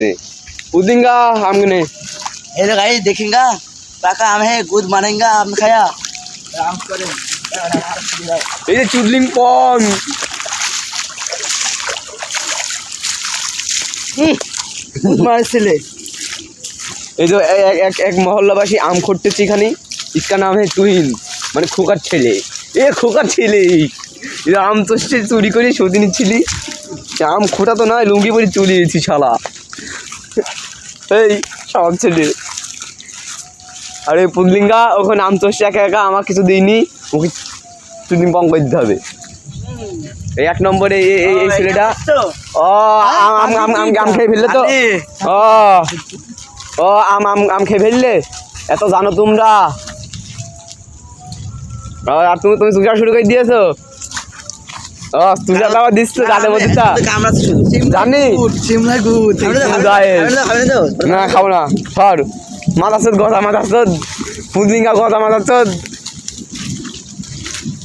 पुदींगा हमने hello guys देखेंगा पाका आम है गुद मानेंगा आम खाया आम करे ये चुदलिंग पॉन गुद मारছিলে ये जो एक मोहल्लावासी आम खोटते खानी इसका नाम है तुहिन माने खोकार छेले ये खोकार छेले ये आम तो चुरी कर सदी निच्छिली आम खोटा तो ना लुंगी परे चलिए शाला সব ছেলে আরে পুদলিঙ্গা ওখানে আম তোষে একা একা আমার কিছু দিইনি ওকে চুদিং পং করে দিতে হবে এই এক নম্বরে এই ছেলেটা ও আম আম আম আম খেয়ে ফেললে তো ও ও আম আম আম খেয়ে ফেললে এত জানো তোমরা আর তুমি তুমি সুজা শুরু করে দিয়েছো ও তুই আবার দিচ্ছ গালে মধ্যে জানি সিমলা গুদ না খাবো না সর মাথা চোদ গদা মাথা চোদ পুদলিঙ্গা গদা মাথা চোদ